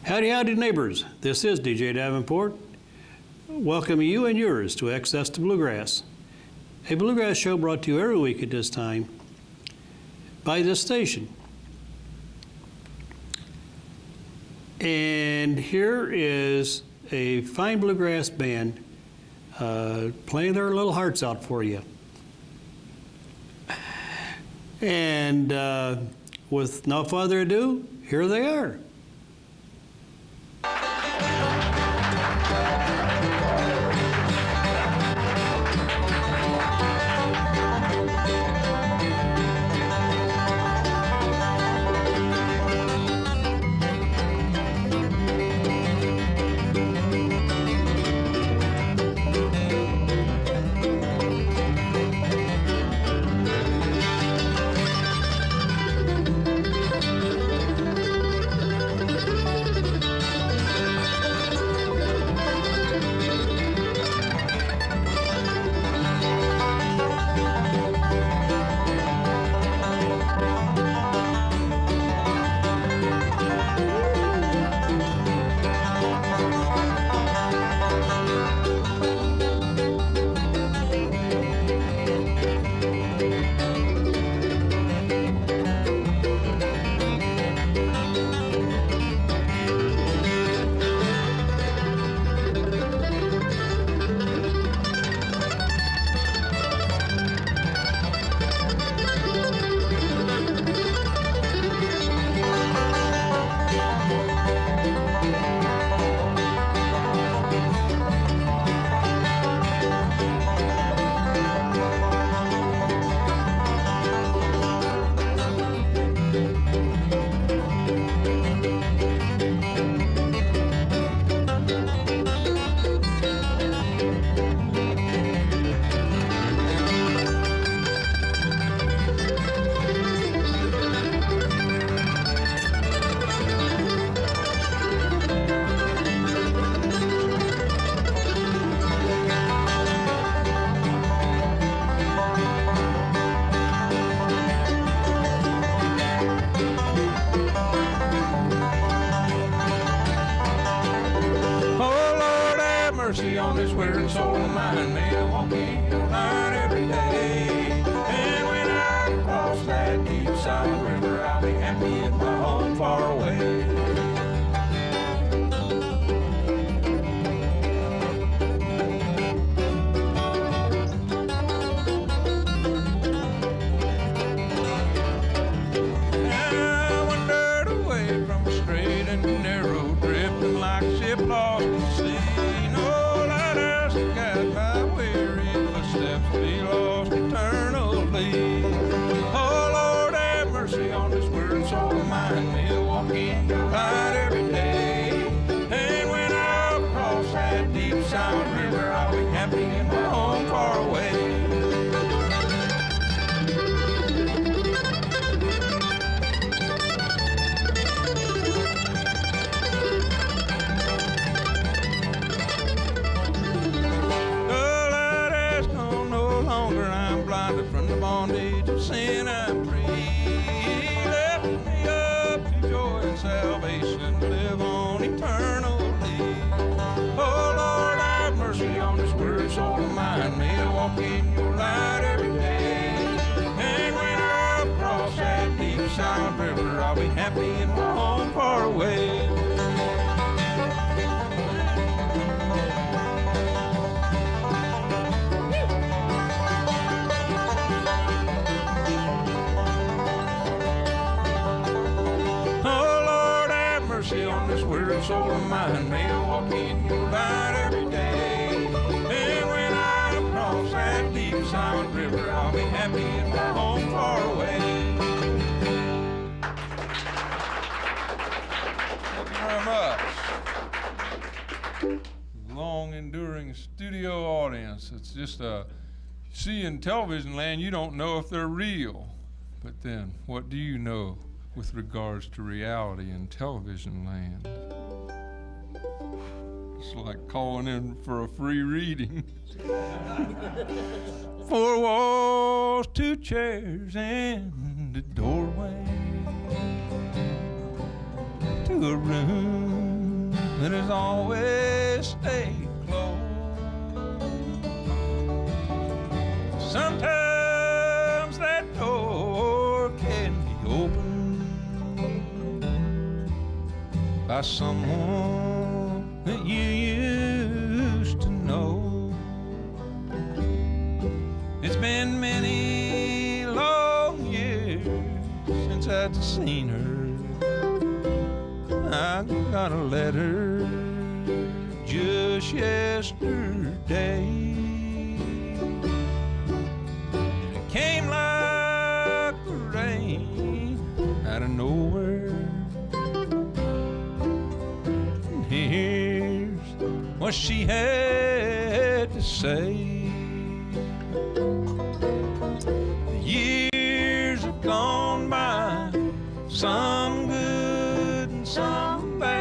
Howdy, howdy, neighbors. This is DJ Davenport, welcoming you and yours to Access to Bluegrass, a bluegrass show brought to you every week at this time by this station. And here is a fine bluegrass band playing their little hearts out for you. And with no further ado, here they are. It's just see in television land, you don't know if they're real. But then, what do you know with regards to reality in television land? It's like calling in for a free reading. 4 walls, 2 chairs, and a doorway to a room that has always stayed close. Sometimes that door can be opened by someone that you used to know. It's been many long years since I'd seen her. I got a letter just yesterday. It came like the rain out of nowhere. And here's what she had to say. The years have gone by, some good and some bad,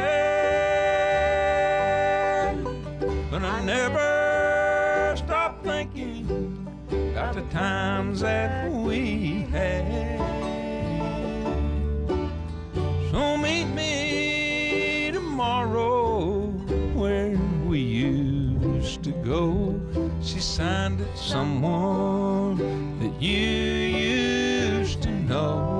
but I never stopped thinking about the times that we had. So meet me tomorrow where we used to go. She signed it, someone that you used to know.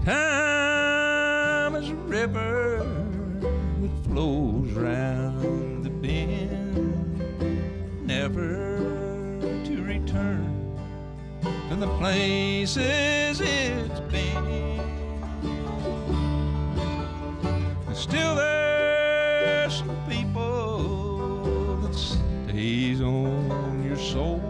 Time is a river that flows round the bend, never to return to the places it's been. And still there's some people that stays on your soul,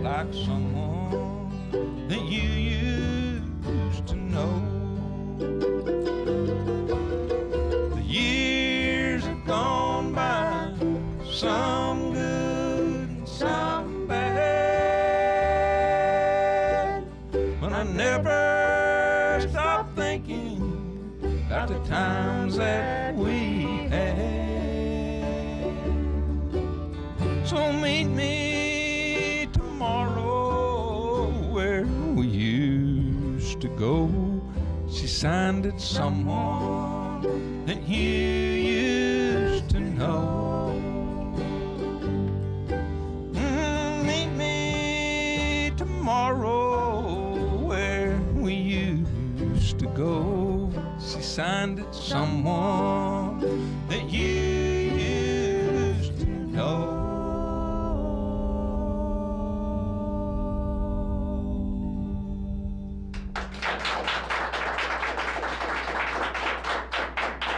like someone that you used to know. The years have gone by, some good and some bad, but I never stopped thinking about the times that we had. So meet me tomorrow where we used to go. She signed it, someone that you used to know. Meet me tomorrow where we used to go. She signed it, someone that you used to know.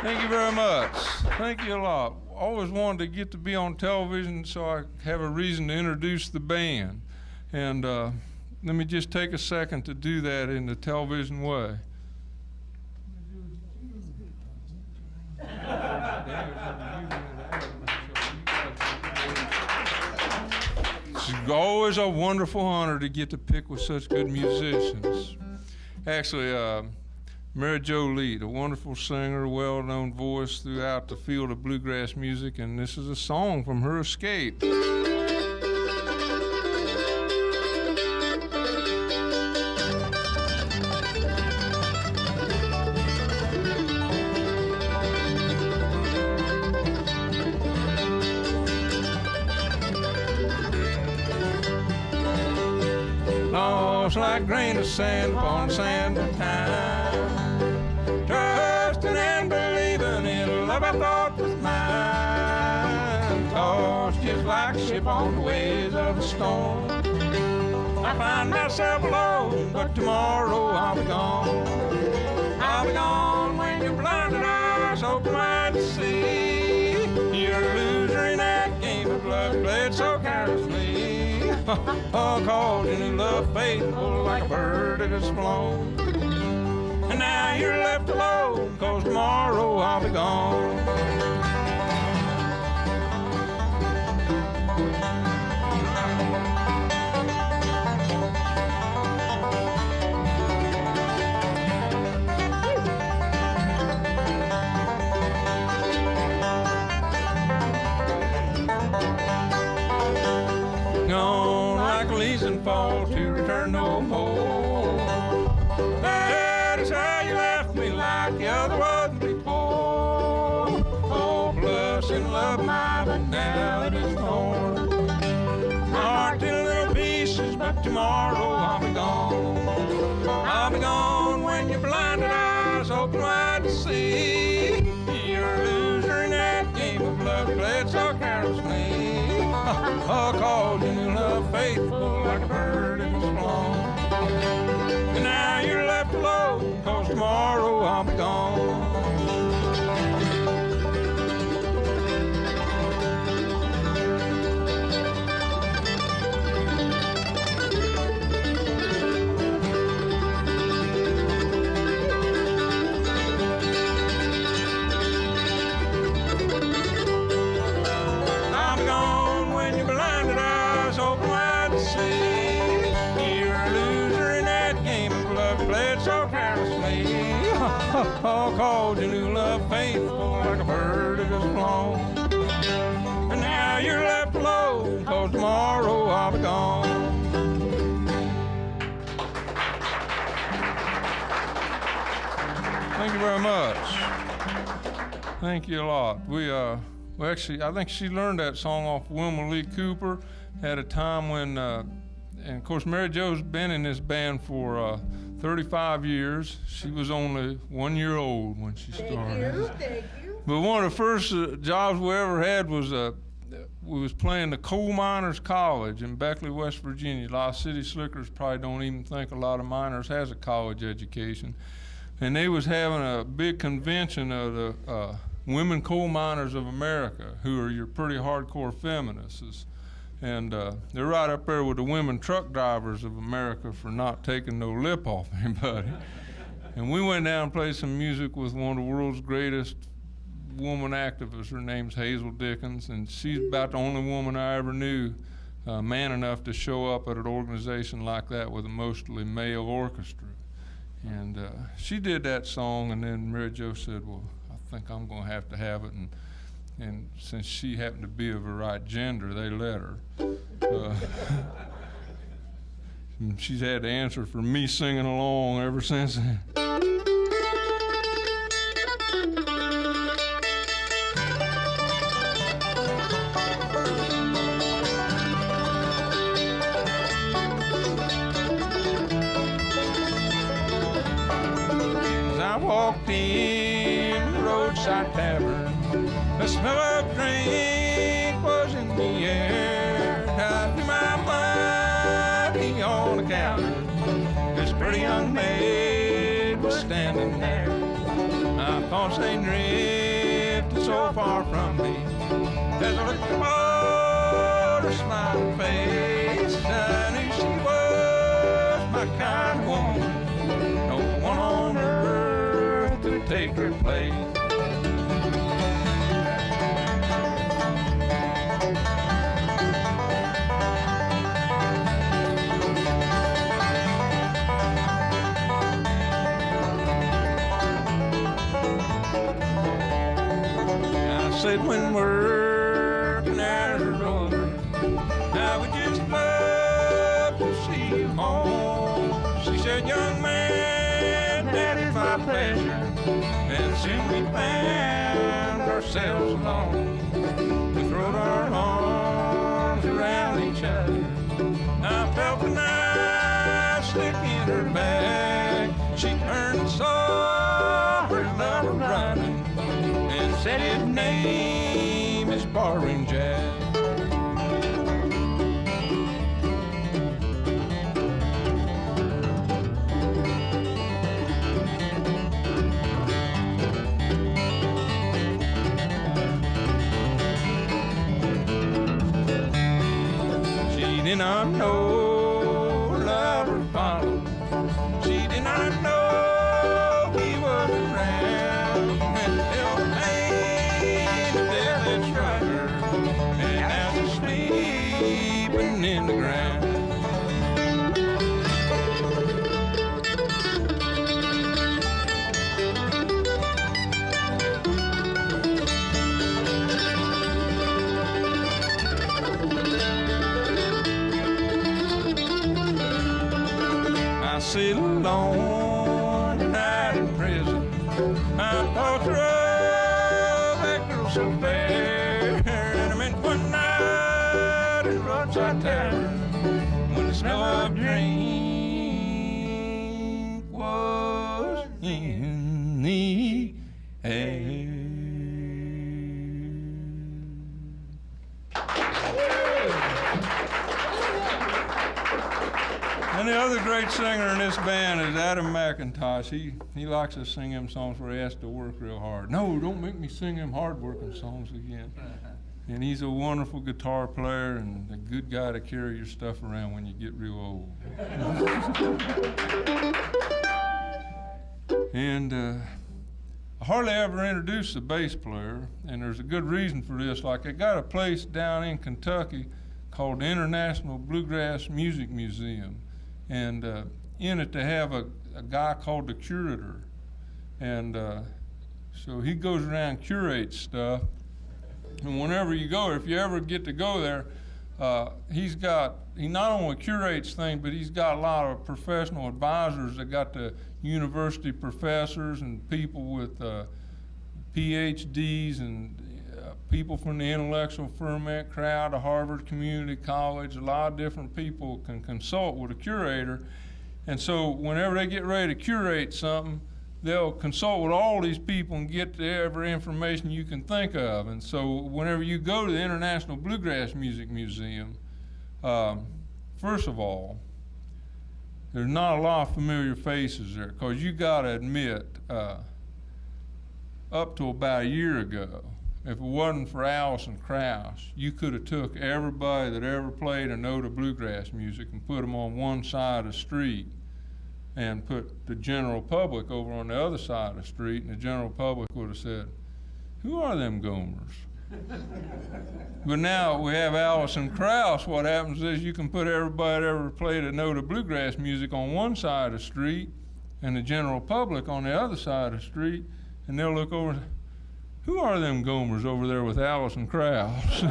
Thank you very much. Thank you a lot. Always wanted to get to be on television so I have a reason to introduce the band. And let me just take a second to do that in the television way. It's always a wonderful honor to get to pick with such good musicians. Actually, Mary Jo Lee, a wonderful singer, well-known voice throughout the field of bluegrass music, and this is a song from her Escape. Lost like grain of sand upon the sand of time, trusting and believing in a love I thought was mine. Tossed just like a ship on the waves of a storm, I find myself alone, but tomorrow I'll be gone. I'll be gone when your blinded eyes open wide to see you're a loser in that game of love played so carelessly. Oh, cause your new love faithful like a bird bird that has flown. And now you're left alone, 'cause tomorrow I'll be gone. Gone like leaves in fall to return no more. That is how you left me, like the other wasn't before. Oh, plus in love, but now it is torn. My heart in little pieces, but tomorrow I'll be gone. I'll be gone when your blinded eyes open wide to see. You're a loser in that game of love played so carelessly. I called you love faithful like a bird in its flown. And now you're left alone, 'cause tomorrow I'll be gone. Oh, called your new love faithful like a bird that has flown. And now you're left alone, 'cause tomorrow I'll be gone. Thank you very much. Thank you a lot. We actually, I think she learned that song off Wilma Lee Cooper at a time when, and of course Mary Jo's been in this band for 35 years. She was only 1 year old when she started. Thank you. But one of the first jobs we ever had was we was playing the Coal Miners College in Beckley, West Virginia. A lot of city slickers probably don't even think a lot of miners has a college education. And they was having a big convention of the women coal miners of America, who are your pretty hardcore feminists. And they're right up there with the women truck drivers of America for not taking no lip off anybody. And we went down and played some music with one of the world's greatest woman activists. Her name's Hazel Dickens, and she's about the only woman I ever knew man enough to show up at an organization like that with a mostly male orchestra. And she did that song, and then Mary Jo said, well, I think I'm going to have it. And since she happened to be of the right gender, they let her. And she's had to answer for me singing along ever since then. As I walked in the roadside tavern, the smell of drink was in the air. I threw my money on the counter. This pretty young maid was standing there. My thoughts, they drifted so far from me. As I looked toward her smiling face, I knew she was my kind of woman. No one on earth could take her place. Said when working at her door, I would just love to see you home. She said, young man, that is my pleasure. And soon we found ourselves alone. We threw our arms around each other. I felt the knife stick in her back. She turned and saw her lover running, and said his name is Barring Jack. She did not know her lover followed. sit alone tonight in prison. I'm torture of that girl so fair. And I meant one night in Roadside Tavern when the smell of drink was in the air. And the other great singer in this band is Adam McIntosh. He likes to sing them songs where he has to work real hard. No, don't make me sing them hard-working songs again. And he's a wonderful guitar player and a good guy to carry your stuff around when you get real old. And I hardly ever introduce the bass player, and there's a good reason for this. Like, I got a place down in Kentucky called the International Bluegrass Music Museum. And in it they have a guy called the curator. And so he goes around and curates stuff. And whenever you go, if you ever get to go there, he not only curates things, but he's got a lot of professional advisors that got the university professors and people with PhDs and people from the intellectual ferment crowd, the Harvard Community College. A lot of different people can consult with a curator. And so whenever they get ready to curate something, they'll consult with all these people and get to every information you can think of. And so whenever you go to the International Bluegrass Music Museum, first of all, there's not a lot of familiar faces there, because you got to admit, up to about a year ago, if it wasn't for Allison Krauss, you could have took everybody that ever played a note of bluegrass music and put them on one side of the street and put the general public over on the other side of the street, and the general public would have said, who are them Gomers? But now we have Allison Krauss. What happens is you can put everybody that ever played a note of bluegrass music on one side of the street and the general public on the other side of the street, and they'll look over and say, who are them Gomers over there with Allison Krauss?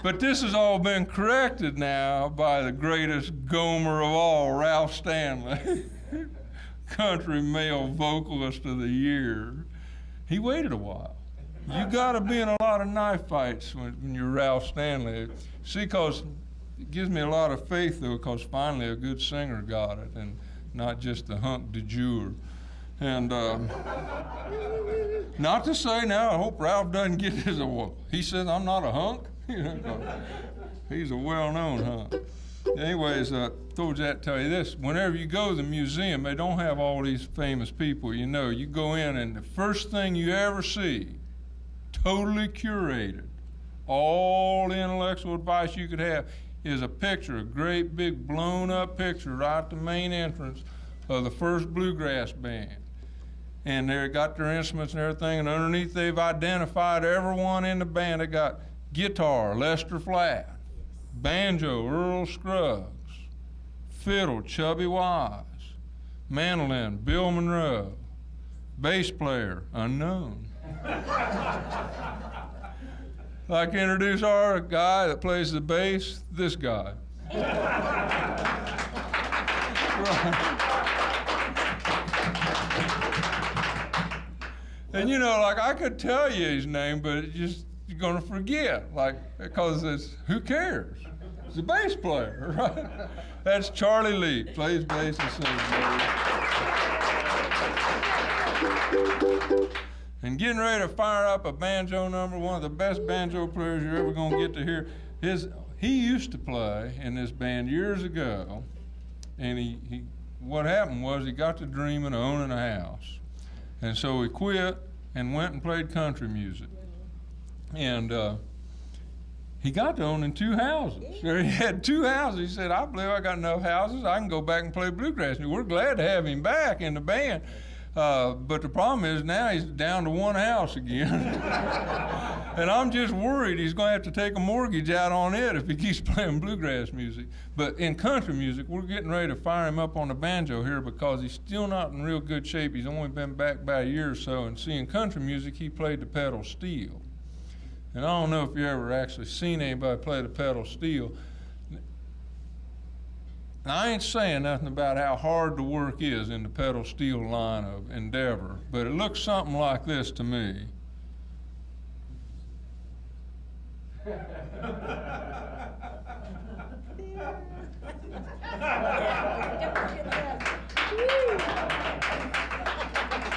But this has all been corrected now by the greatest Gomer of all, Ralph Stanley, country male vocalist of the year. He waited a while. You got to be in a lot of knife fights when you're Ralph Stanley. See, because it gives me a lot of faith, though, because finally a good singer got it, and not just the hunk de jour. And not to say now, I hope Ralph doesn't get his award. He says I'm not a hunk. He's a well-known hunk. Anyways, told you that to tell you this. Whenever you go to the museum, they don't have all these famous people. You know, you go in and the first thing you ever see, totally curated, all the intellectual advice you could have, is a picture, a great big blown up picture right at the main entrance of the first bluegrass band. And they got their instruments and everything, and underneath they've identified everyone in the band. They got guitar, Lester Flatt, banjo, Earl Scruggs, fiddle, Chubby Wise, mandolin, Bill Monroe, bass player, unknown. I'd like to introduce our guy that plays the bass, this guy. And you know, like I could tell you his name, but you're gonna forget, like, because who cares? He's a bass player, right? That's Charlie Lee, plays bass and sings. And getting ready to fire up a banjo number, one of the best banjo players you're ever gonna get to hear. He used to play in this band years ago, and what happened was he got to dreaming of owning a house. And so he quit and went and played country music. And he got to owning 2 houses. So he had 2 houses. He said, I believe I got enough houses. I can go back and play bluegrass. And we're glad to have him back in the band. But the problem is now he's down to 1 house again. And I'm just worried he's going to have to take a mortgage out on it if he keeps playing bluegrass music. But in country music, we're getting ready to fire him up on the banjo here because he's still not in real good shape. He's only been back by a year or so. And see, in country music, he played the pedal steel. And I don't know if you ever actually seen anybody play the pedal steel. Now, I ain't saying nothing about how hard the work is in the pedal steel line of endeavor, but it looks something like this to me.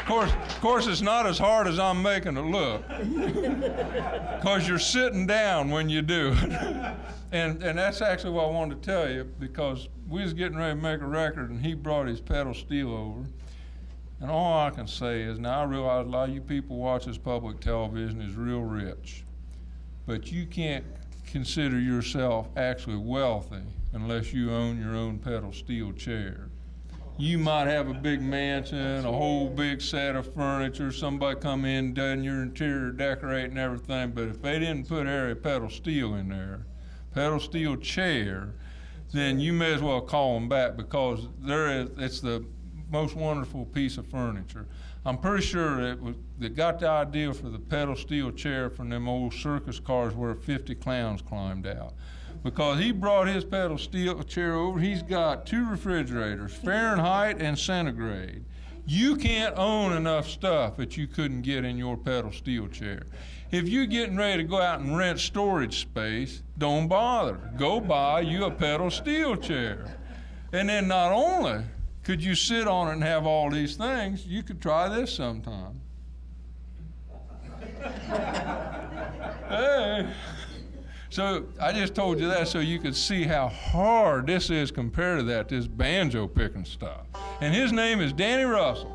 Of course, it's not as hard as I'm making it look, because you're sitting down when you do it. And that's actually what I wanted to tell you, because we was getting ready to make a record, and he brought his pedal steel over. And all I can say is, now I realize a lot of you people watch this public television is real rich, but you can't consider yourself actually wealthy unless you own your own pedal steel chair. You might have a big mansion, a whole big set of furniture, somebody come in, done your interior decorating and everything, but if they didn't put a pedal steel in there, pedal steel chair, then you may as well call them back, because it's the most wonderful piece of furniture. I'm pretty sure they got the idea for the pedal steel chair from them old circus cars where 50 clowns climbed out. Because he brought his pedal steel chair over, he's got 2 refrigerators, Fahrenheit and centigrade. You can't own enough stuff that you couldn't get in your pedal steel chair. If you're getting ready to go out and rent storage space, don't bother. Go buy you a pedal steel chair. And then not only could you sit on it and have all these things, you could try this sometime. Hey. So I just told you that so you could see how hard this is compared to that, this banjo picking stuff. And his name is Danny Russell.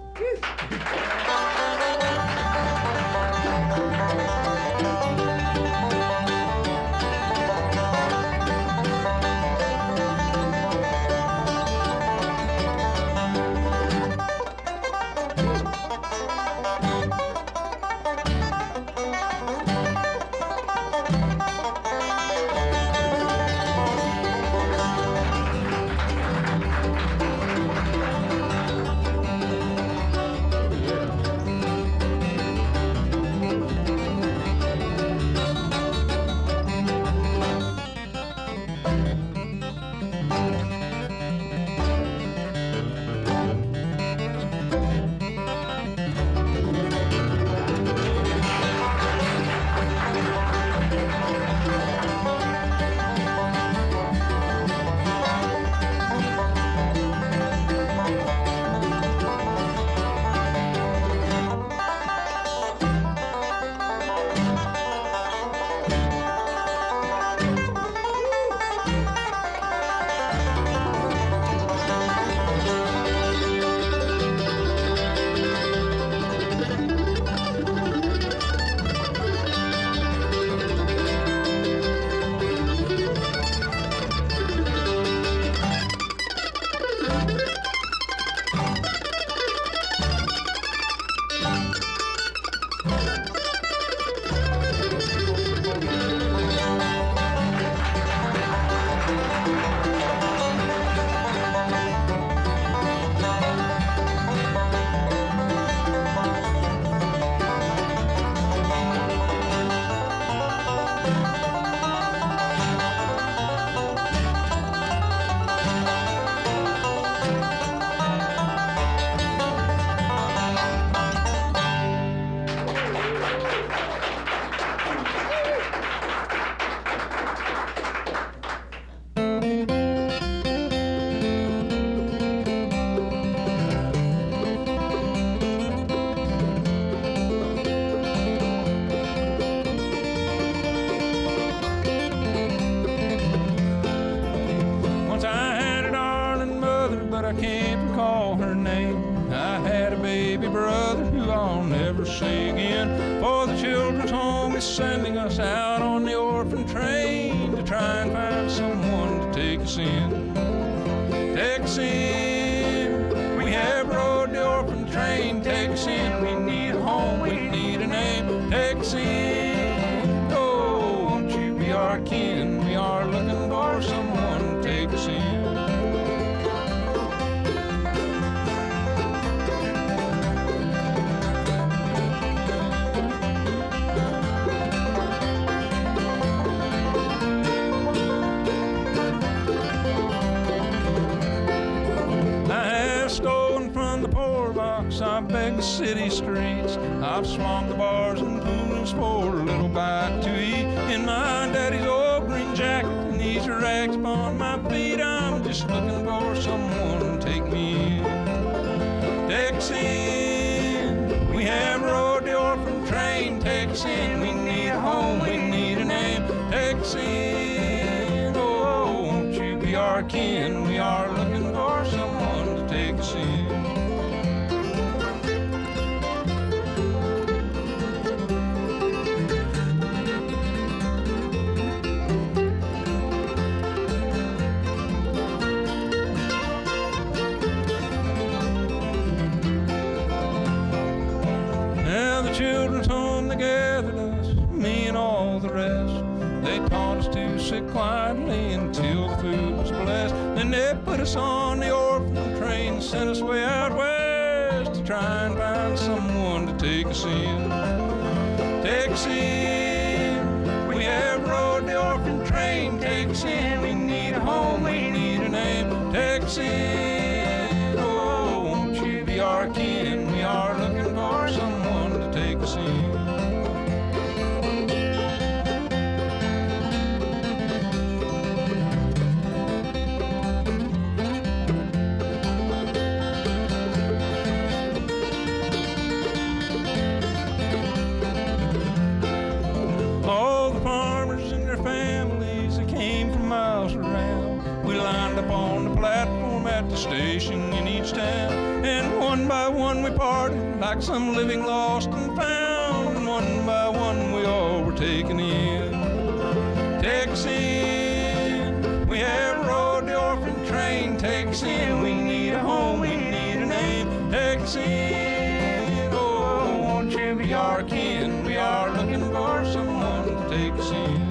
I can't recall her name. I had a baby brother who I'll never see again. For the children's home is sending us out on the orphan train to try and find someone to take us in. Take us in. We have rode the orphan train. Take us in. We need a home. We need a name. Take us in. Oh, won't you be our kin? We are looking for someone to take us in. I've stolen from the poor box, I've begged the city streets, I've swamped the bars and poolings for a little bite to eat. In my daddy's old green jacket and these rags upon my feet, I'm just looking for someone to take me in. Take us in, we have rode the orphan train. Take us in, we need a home, we need a name. Take us in, oh, won't you be our kin? We are looking for someone to take us in. Now the children's home, they gathered us, me and all the rest. They taught us to sit quietly until the food was blessed. Then they put us on the orphan train and sent us way out west to try and find someone to take us in. Take us in, we have rode the orphan train. Take us in, we need a home, we need a name. Take us in, oh, won't you be our kin? We are looking for someone to take us in. All the farmers and their families that came from miles around, we lined up on the platform at the station in each town. And one by one we parted like some living lost and found. And one by one we all were taken in. Take us in, we have rode the orphan train. Take us in, we need a home, we need a name. Take us in, oh, won't you be our kin? We are looking for someone to take us in.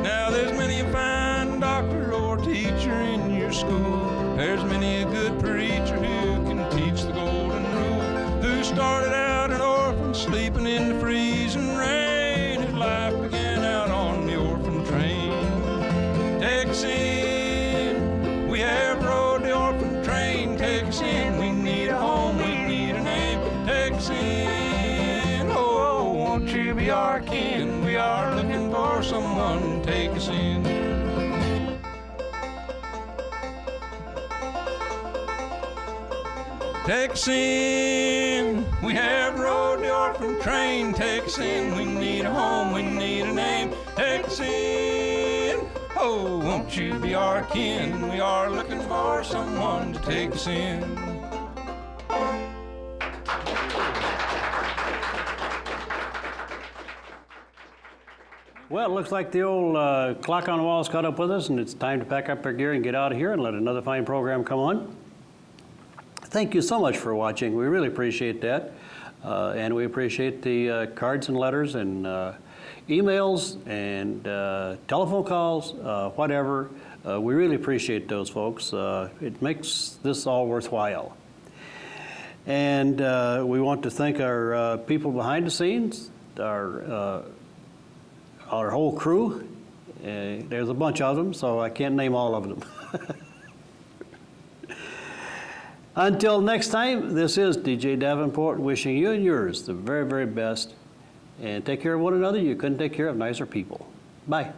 Now there's many a fine doctor or teacher in your school. There's many a good preacher who can teach the golden rule, who started out an orphan sleeping in the freezing rain. His life began out on the orphan train. Take us in, we have rode the orphan train. Take us in, we need a home, we need a name. Take us in, oh, won't you be our kin? We are looking for someone to take us in. Take us in, we have rode the orphan train. Take us in, we need a home, we need a name. Take us in, oh, won't you be our kin? We are looking for someone to take us in. Well, it looks like the old clock on the wall's caught up with us, and it's time to pack up our gear and get out of here and let another fine program come on. Thank you so much for watching. We really appreciate that. And we appreciate the cards and letters and emails and telephone calls, whatever. We really appreciate those, folks. It makes this all worthwhile. And we want to thank our people behind the scenes, our whole crew. There's a bunch of them, so I can't name all of them. Until next time, this is DJ Davenport wishing you and yours the very, very best. And take care of one another. You couldn't take care of nicer people. Bye.